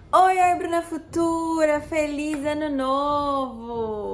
Oi, oi, Bruna Futura! Feliz Ano Novo!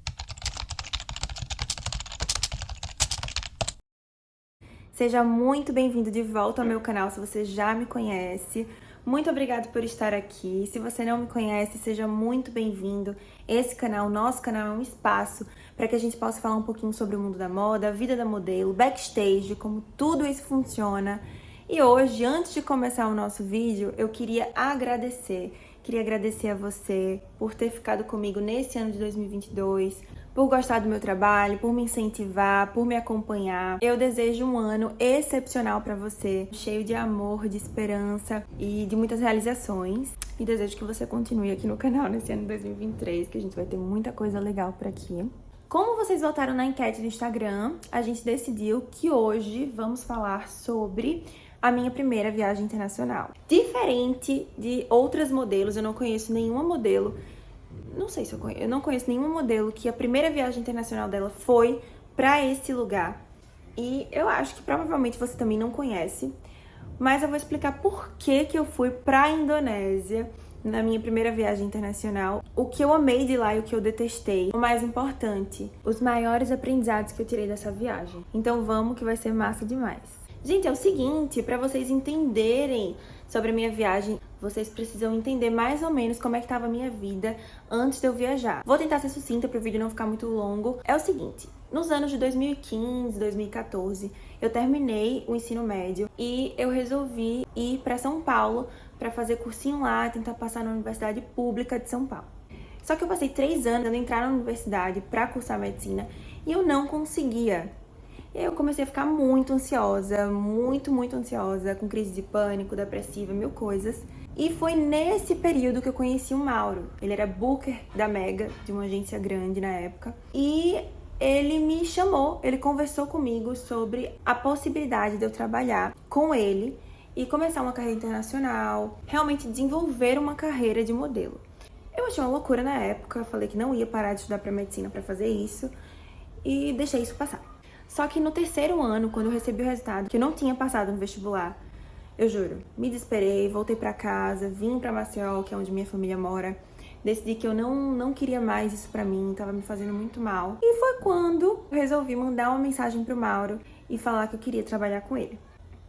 Seja muito bem-vindo de volta ao meu canal se você já me conhece. Muito obrigada por estar aqui. Se você não me conhece, seja muito bem-vindo. Esse canal, nosso canal, é um espaço para que a gente possa falar um pouquinho sobre o mundo da moda, a vida da modelo, backstage, como tudo isso funciona. E hoje, antes de começar o nosso vídeo, eu queria agradecer. Queria agradecer a você por ter ficado comigo nesse ano de 2022, por gostar do meu trabalho, por me incentivar, por me acompanhar. Eu desejo um ano excepcional para você, cheio de amor, de esperança e de muitas realizações. E desejo que você continue aqui no canal nesse ano de 2023, que a gente vai ter muita coisa legal por aqui. Como vocês votaram na enquete do Instagram, a gente decidiu que hoje vamos falar sobre a minha primeira viagem internacional. Diferente de outras modelos, eu não conheço nenhuma modelo, eu não conheço nenhuma modelo que a primeira viagem internacional dela foi para esse lugar. E eu acho que provavelmente você também não conhece, mas eu vou explicar por que eu fui para a Indonésia na minha primeira viagem internacional, o que eu amei de lá e o que eu detestei. O mais importante, os maiores aprendizados que eu tirei dessa viagem. Então vamos que vai ser massa demais. Gente, é o seguinte, para vocês entenderem sobre a minha viagem, vocês precisam entender mais ou menos como é que estava a minha vida antes de eu viajar. Vou tentar ser sucinta para o vídeo não ficar muito longo. É o seguinte, nos anos de 2015, 2014, eu terminei o ensino médio e eu resolvi ir para São Paulo para fazer cursinho lá, tentar passar na Universidade Pública de São Paulo. Só que eu passei 3 anos tentando entrar na universidade para cursar medicina e eu não conseguia. Eu comecei a ficar muito ansiosa, muito ansiosa, com crise de pânico, depressiva, mil coisas. E foi nesse período que eu conheci o Mauro. Ele era booker da Mega, de uma agência grande na época. E ele me chamou, ele conversou comigo sobre a possibilidade de eu trabalhar com ele e começar uma carreira internacional, realmente desenvolver uma carreira de modelo. Eu achei uma loucura na época, falei que não ia parar de estudar para medicina para fazer isso e deixei isso passar. Só que no terceiro ano, quando eu recebi o resultado, que eu não tinha passado no vestibular, eu juro, me desesperei, voltei pra casa, vim pra Maceió, que é onde minha família mora, decidi que eu não queria mais isso pra mim, tava me fazendo muito mal. E foi quando eu resolvi mandar uma mensagem pro Mauro e falar que eu queria trabalhar com ele.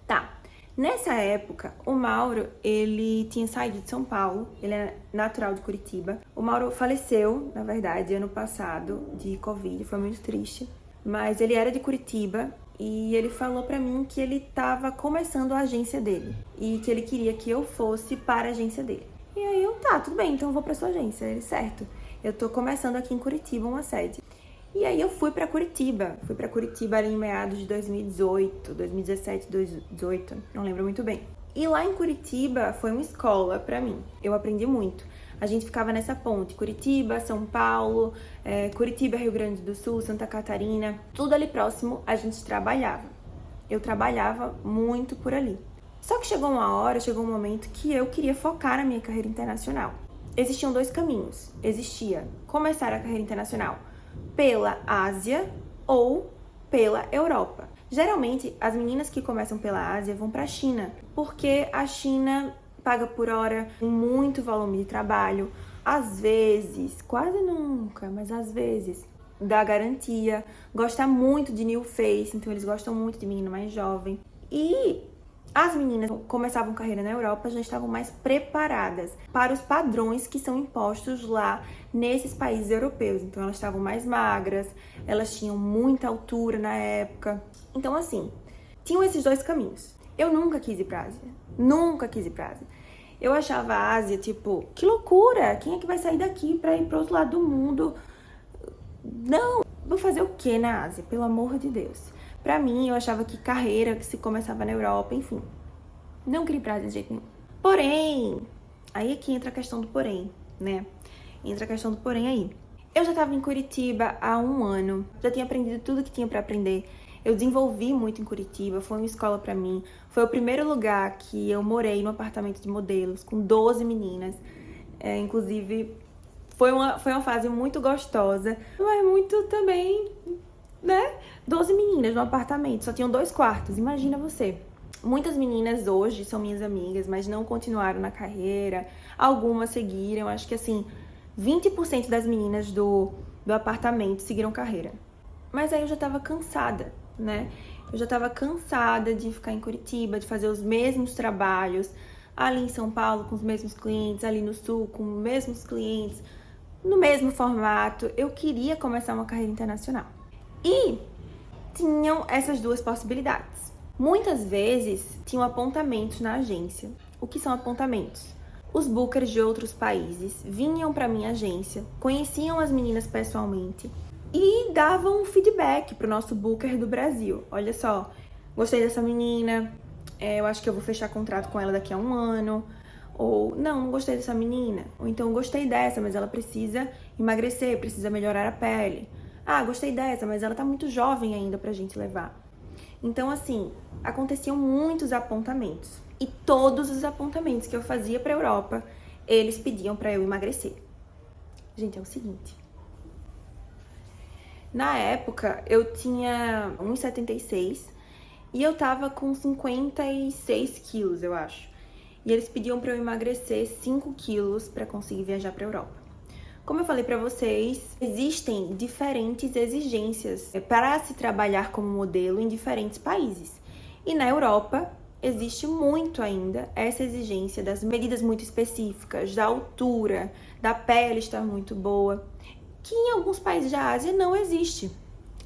Tá, nessa época, o Mauro, ele tinha saído de São Paulo, ele é natural de Curitiba. O Mauro faleceu, na verdade, ano passado, de Covid, foi muito triste. Mas ele era de Curitiba e ele falou pra mim que ele tava começando a agência dele e que ele queria que eu fosse para a agência dele. E aí eu, tá, tudo bem, então eu vou pra sua agência. Ele, certo, eu tô começando aqui em Curitiba uma sede. E aí eu fui pra Curitiba ali em meados de 2018, 2017, 2018, não lembro muito bem. E lá em Curitiba foi uma escola pra mim, eu aprendi muito. A gente ficava nessa ponte, Curitiba, São Paulo, Curitiba, Rio Grande do Sul, Santa Catarina, tudo ali próximo a gente trabalhava. Eu trabalhava muito por ali. Só que chegou um momento que eu queria focar na minha carreira internacional. Existiam 2 caminhos. Existia começar a carreira internacional pela Ásia ou pela Europa. Geralmente, as meninas que começam pela Ásia vão para a China, porque a China paga por hora, muito volume de trabalho, às vezes, quase nunca, mas às vezes, dá garantia, gosta muito de new face, então eles gostam muito de menina mais jovem. E as meninas que começavam carreira na Europa já estavam mais preparadas para os padrões que são impostos lá nesses países europeus. Então elas estavam mais magras, elas tinham muita altura na época. Então assim, tinham esses 2 caminhos. Eu nunca quis ir pra Ásia. Nunca quis ir pra Ásia. Eu achava a Ásia, tipo, que loucura! Quem é que vai sair daqui pra ir pro outro lado do mundo? Não! Vou fazer o que na Ásia? Pelo amor de Deus. Pra mim, eu achava que carreira que se começava na Europa, enfim. Não queria ir pra Ásia de jeito nenhum. Porém, aí aqui entra a questão do porém, né? Entra a questão do porém aí. Eu já tava em Curitiba há 1 ano. Já tinha aprendido tudo que tinha pra aprender. Eu desenvolvi muito em Curitiba, foi uma escola pra mim. Foi o primeiro lugar que eu morei no apartamento de modelos, com 12 meninas. Inclusive, foi uma fase muito gostosa, mas muito também, né? 12 meninas no apartamento, só tinham 2 quartos, imagina você. Muitas meninas hoje são minhas amigas, mas não continuaram na carreira. Algumas seguiram, acho que assim, 20% das meninas do apartamento seguiram carreira. Mas aí eu já tava cansada, né? Eu já tava cansada de ficar em Curitiba, de fazer os mesmos trabalhos, ali em São Paulo com os mesmos clientes, ali no Sul com os mesmos clientes, no mesmo formato. Eu queria começar uma carreira internacional. E tinham essas duas possibilidades. Muitas vezes tinham apontamentos na agência. O que são apontamentos? Os bookers de outros países vinham para minha agência, conheciam as meninas pessoalmente e davam um feedback pro nosso booker do Brasil. Olha só, gostei dessa menina, eu acho que eu vou fechar contrato com ela daqui a um ano. Ou, não gostei dessa menina. Ou então, gostei dessa, mas ela precisa emagrecer, precisa melhorar a pele. Ah, gostei dessa, mas ela tá muito jovem ainda pra gente levar. Então, assim, aconteciam muitos apontamentos. E todos os apontamentos que eu fazia pra Europa, eles pediam pra eu emagrecer. Gente, é o seguinte. Na época, eu tinha 1,76 e eu tava com 56 quilos, eu acho. E eles pediam pra eu emagrecer 5 quilos pra conseguir viajar pra Europa. Como eu falei pra vocês, existem diferentes exigências para se trabalhar como modelo em diferentes países. E na Europa, existe muito ainda essa exigência das medidas muito específicas, da altura, da pele estar muito boa, que em alguns países da Ásia não existe.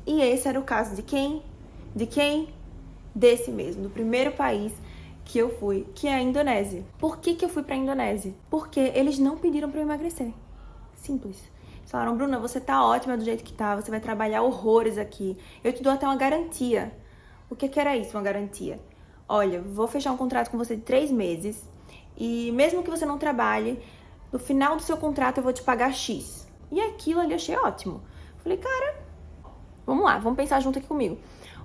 E esse era o caso de quem? De quem? Desse mesmo, do primeiro país que eu fui, que é a Indonésia. Por que eu fui pra Indonésia? Porque eles não pediram pra eu emagrecer. Simples. Eles falaram, Bruna, você tá ótima do jeito que tá, você vai trabalhar horrores aqui. Eu te dou até uma garantia. O que era isso, uma garantia? Olha, vou fechar um contrato com você de 3 meses e mesmo que você não trabalhe, no final do seu contrato eu vou te pagar X. E aquilo ali eu achei ótimo. Falei, cara, vamos lá, vamos pensar junto aqui comigo.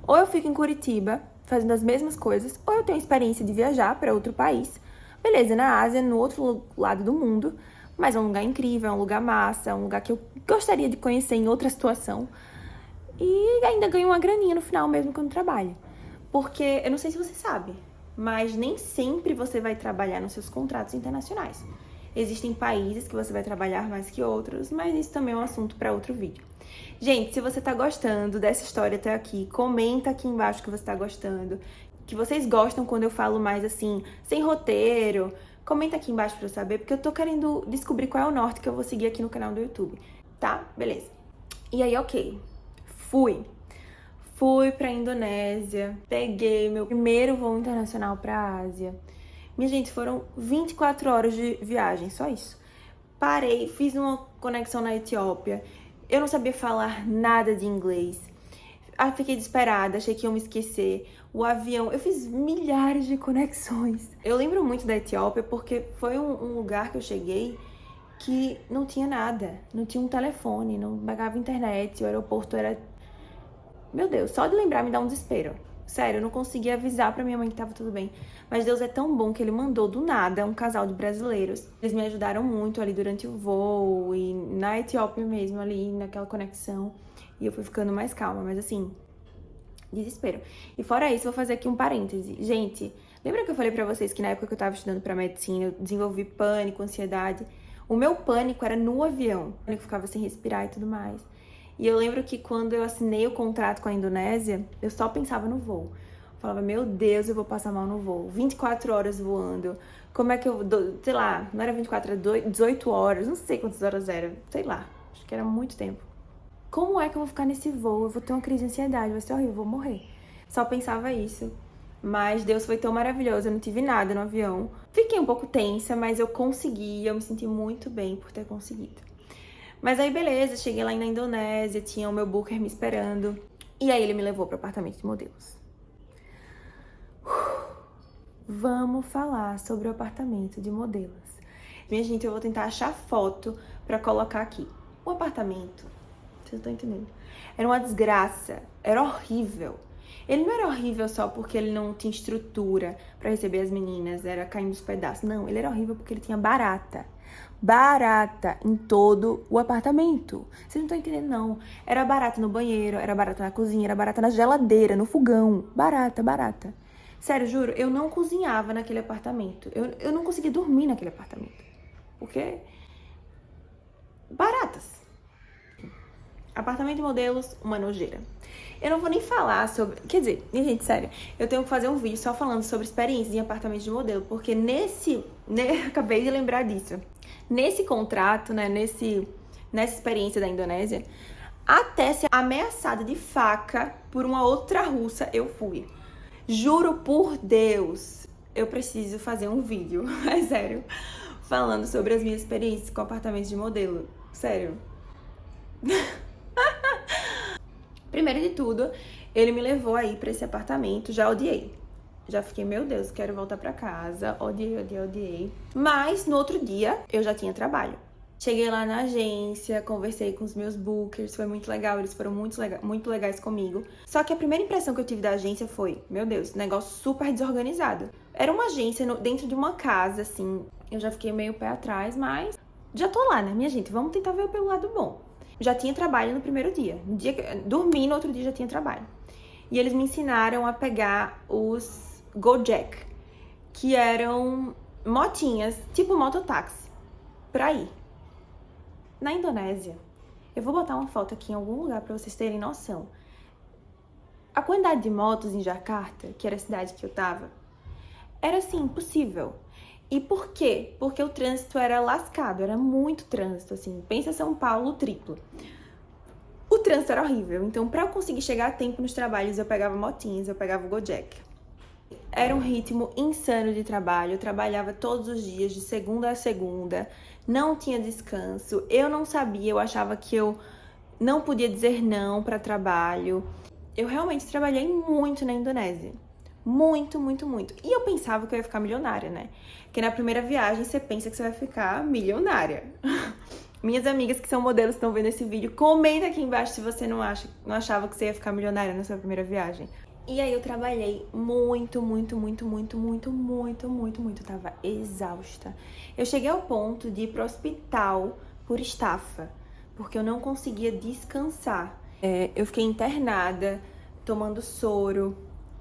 Ou eu fico em Curitiba fazendo as mesmas coisas, ou eu tenho experiência de viajar para outro país. Beleza, na Ásia, no outro lado do mundo, mas é um lugar incrível, é um lugar massa, é um lugar que eu gostaria de conhecer em outra situação. E ainda ganho uma graninha no final mesmo quando trabalho. Porque, eu não sei se você sabe, mas nem sempre você vai trabalhar nos seus contratos internacionais. Existem países que você vai trabalhar mais que outros, mas isso também é um assunto para outro vídeo. Gente, se você tá gostando dessa história até aqui, comenta aqui embaixo que você tá gostando, que vocês gostam quando eu falo mais assim, sem roteiro. Comenta aqui embaixo pra eu saber, porque eu tô querendo descobrir qual é o norte que eu vou seguir aqui no canal do YouTube, tá? Beleza. E aí, ok. Fui pra Indonésia, peguei meu primeiro voo internacional pra Ásia. Minha gente, foram 24 horas de viagem, só isso. Parei, fiz uma conexão na Etiópia. Eu não sabia falar nada de inglês. Fiquei desesperada, achei que iam me esquecer. O avião, eu fiz milhares de conexões. Eu lembro muito da Etiópia porque foi um lugar que eu cheguei que não tinha nada. Não tinha um telefone, não pagava internet, o aeroporto era... Meu Deus, só de lembrar me dá um desespero. Sério, eu não conseguia avisar pra minha mãe que tava tudo bem. Mas Deus é tão bom que Ele mandou do nada um casal de brasileiros. Eles me ajudaram muito ali durante o voo e na Etiópia mesmo, ali naquela conexão. E eu fui ficando mais calma, mas assim, desespero. E fora isso, vou fazer aqui um parêntese. Gente, lembra que eu falei pra vocês que na época que eu tava estudando pra medicina, eu desenvolvi pânico, ansiedade? O meu pânico era no avião. Eu ficava sem respirar e tudo mais. E eu lembro que quando eu assinei o contrato com a Indonésia, eu só pensava no voo. Eu falava, meu Deus, eu vou passar mal no voo. 24 horas voando. Como é que eu... Sei lá, não era 24, era 18 horas. Não sei quantas horas era. Sei lá, acho que era muito tempo. Como é que eu vou ficar nesse voo? Eu vou ter uma crise de ansiedade, vai ser horrível, eu vou morrer. Só pensava isso. Mas Deus foi tão maravilhoso, eu não tive nada no avião. Fiquei um pouco tensa, mas eu consegui, eu me senti muito bem por ter conseguido. Mas aí, beleza, cheguei lá na Indonésia, tinha o meu booker me esperando. E aí ele me levou para o apartamento de modelos. Vamos falar sobre o apartamento de modelos. Minha gente, eu vou tentar achar foto para colocar aqui. O apartamento, vocês estão entendendo? Era uma desgraça, era horrível. Ele não era horrível só porque ele não tinha estrutura para receber as meninas, era caindo os pedaços. Não, ele era horrível porque ele tinha barata. Barata em todo o apartamento. Vocês não estão entendendo, não. Era barata no banheiro, era barata na cozinha, era barata na geladeira, no fogão. Barata, barata. Sério, juro, eu não cozinhava naquele apartamento. Eu não conseguia dormir naquele apartamento. Porque... baratas. Apartamento de modelos, uma nojeira. Eu não vou nem falar sobre... Quer dizer, gente, sério, eu tenho que fazer um vídeo só falando sobre experiências em apartamento de modelo, porque acabei de lembrar disso. Nesse contrato, né, nessa experiência da Indonésia, até ser ameaçada de faca por uma outra russa, eu fui. Juro por Deus, eu preciso fazer um vídeo, é sério, falando sobre as minhas experiências com apartamentos de modelo. Sério. Primeiro de tudo, ele me levou aí pra esse apartamento, já odiei. Já fiquei, meu Deus, quero voltar pra casa, odiei. Mas no outro dia, eu já tinha trabalho. Cheguei lá na agência, conversei com os meus bookers, foi muito legal, eles foram muito legais comigo. Só que a primeira impressão que eu tive da agência foi, meu Deus, negócio super desorganizado. Era uma agência dentro de uma casa, assim, eu já fiquei meio pé atrás, mas já tô lá, né, minha gente? Vamos tentar ver pelo lado bom. Já tinha trabalho no primeiro dia. No dia que dormi, no outro dia já tinha trabalho. E eles me ensinaram a pegar os Gojek, que eram motinhas, tipo mototáxi, pra ir. Na Indonésia, eu vou botar uma foto aqui em algum lugar pra vocês terem noção. A quantidade de motos em Jakarta, que era a cidade que eu tava, era assim, impossível. E por quê? Porque o trânsito era lascado, era muito trânsito, assim. Pensa São Paulo triplo. O trânsito era horrível, então pra eu conseguir chegar a tempo nos trabalhos, eu pegava motinhas, eu pegava o Gojek. Era um ritmo insano de trabalho, eu trabalhava todos os dias, de segunda a segunda, não tinha descanso, eu não sabia, eu achava que eu não podia dizer não pra trabalho. Eu realmente trabalhei muito na Indonésia. Muito. E eu pensava que eu ia ficar milionária, né? Porque na primeira viagem você pensa que você vai ficar milionária. Minhas amigas que são modelos estão vendo esse vídeo, comenta aqui embaixo se você não achava que você ia ficar milionária na sua primeira viagem. E aí eu trabalhei muito. Eu tava exausta. Eu cheguei ao ponto de ir pro hospital por estafa, porque eu não conseguia descansar. Eu fiquei internada, tomando soro,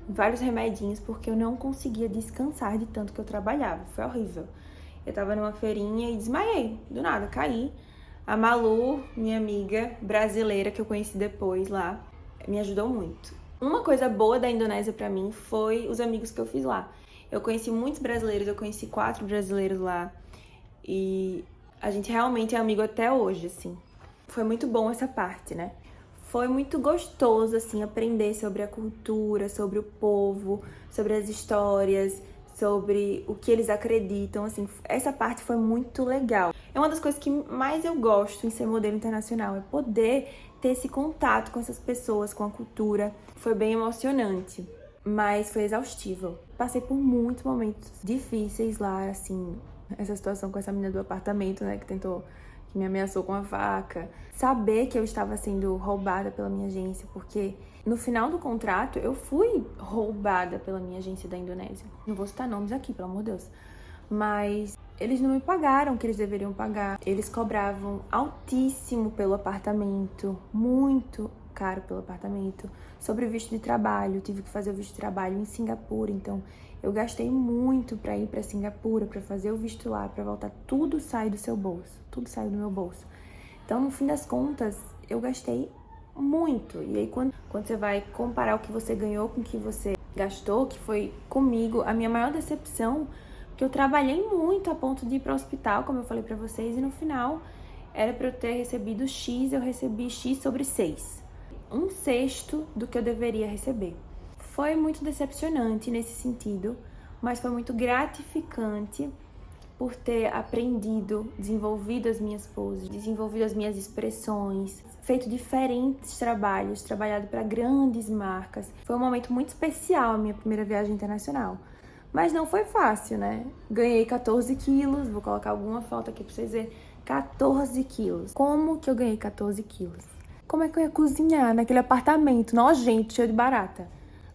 vários remedinhos, porque eu não conseguia descansar de tanto que eu trabalhava. Foi horrível. Eu tava numa feirinha e desmaiei, do nada, caí. A Malu, minha amiga brasileira que eu conheci depois lá, me ajudou muito. Uma coisa boa da Indonésia pra mim foi os amigos que eu fiz lá. Eu conheci muitos brasileiros, eu conheci 4 brasileiros lá. E a gente realmente é amigo até hoje, assim. Foi muito bom essa parte, né? Foi muito gostoso, assim, aprender sobre a cultura, sobre o povo, sobre as histórias, sobre o que eles acreditam, assim. Essa parte foi muito legal. É uma das coisas que mais eu gosto em ser modelo internacional, é poder ter esse contato com essas pessoas, com a cultura. Foi bem emocionante, mas foi exaustivo. Passei por muitos momentos difíceis lá, assim, essa situação com essa menina do apartamento, né, que me ameaçou com a faca. Saber que eu estava sendo roubada pela minha agência, porque no final do contrato eu fui roubada pela minha agência da Indonésia. Não vou citar nomes aqui, pelo amor de Deus. Mas eles não me pagaram o que eles deveriam pagar. Eles cobravam altíssimo pelo apartamento, muito caro pelo apartamento. Sobre o visto de trabalho, eu tive que fazer o visto de trabalho em Singapura, então eu gastei muito pra ir pra Singapura, pra fazer o visto lá, pra voltar. Tudo sai do seu bolso, tudo sai do meu bolso. Então, no fim das contas, eu gastei muito. E aí, quando você vai comparar o que você ganhou com o que você gastou, que foi comigo, a minha maior decepção, porque eu trabalhei muito a ponto de ir para o hospital, como eu falei pra vocês, e no final era pra eu ter recebido X, eu recebi X sobre 6. 1/6 do que eu deveria receber. Foi muito decepcionante nesse sentido, mas foi muito gratificante por ter aprendido, desenvolvido as minhas poses, desenvolvido as minhas expressões, feito diferentes trabalhos, trabalhado para grandes marcas. Foi um momento muito especial a minha primeira viagem internacional. Mas não foi fácil, né? Ganhei 14 quilos, vou colocar alguma foto aqui pra vocês verem. 14 quilos. Como que eu ganhei 14 quilos? Como é que eu ia cozinhar naquele apartamento nojento, cheio de barata?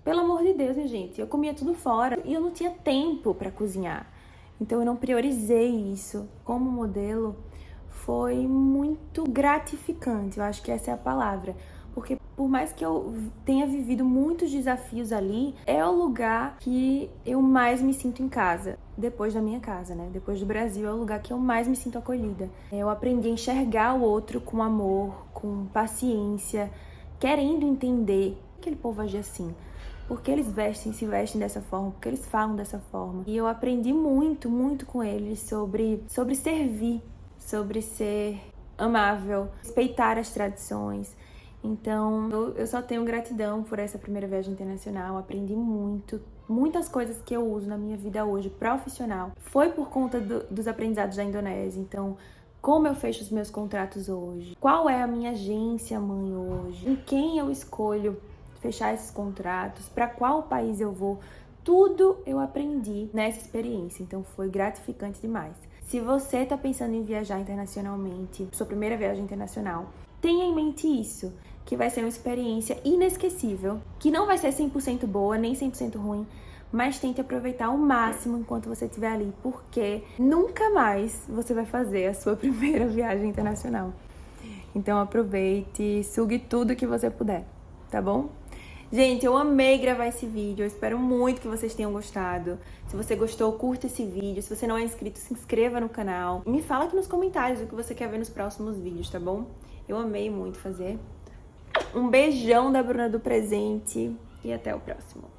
Pelo amor de Deus, minha gente, eu comia tudo fora e eu não tinha tempo pra cozinhar. Então eu não priorizei isso. Como modelo, foi muito gratificante, eu acho que essa é a palavra. Porque por mais que eu tenha vivido muitos desafios ali, é o lugar que eu mais me sinto em casa. Depois da minha casa, né? Depois do Brasil, é o lugar que eu mais me sinto acolhida. Eu aprendi a enxergar o outro com amor, com paciência, querendo entender por que aquele povo age assim. Por que eles se vestem dessa forma, por que eles falam dessa forma. E eu aprendi muito, muito com eles sobre servir, sobre ser amável, respeitar as tradições. Então, eu só tenho gratidão por essa primeira viagem internacional. Aprendi muito, muitas coisas que eu uso na minha vida hoje, profissional. Foi por conta dos aprendizados da Indonésia. Então, como eu fecho os meus contratos hoje? Qual é a minha agência mãe hoje? Em quem eu escolho fechar esses contratos? Para qual país eu vou? Tudo eu aprendi nessa experiência. Então, foi gratificante demais. Se você está pensando em viajar internacionalmente, sua primeira viagem internacional, tenha em mente isso, que vai ser uma experiência inesquecível, que não vai ser 100% boa, nem 100% ruim, mas tente aproveitar ao máximo enquanto você estiver ali, porque nunca mais você vai fazer a sua primeira viagem internacional. Então aproveite, sugue tudo que você puder, tá bom? Gente, eu amei gravar esse vídeo, eu espero muito que vocês tenham gostado. Se você gostou, curta esse vídeo. Se você não é inscrito, se inscreva no canal. Me fala aqui nos comentários o que você quer ver nos próximos vídeos, tá bom? Eu amei muito fazer. Um beijão da Bruna do Presente e até o próximo.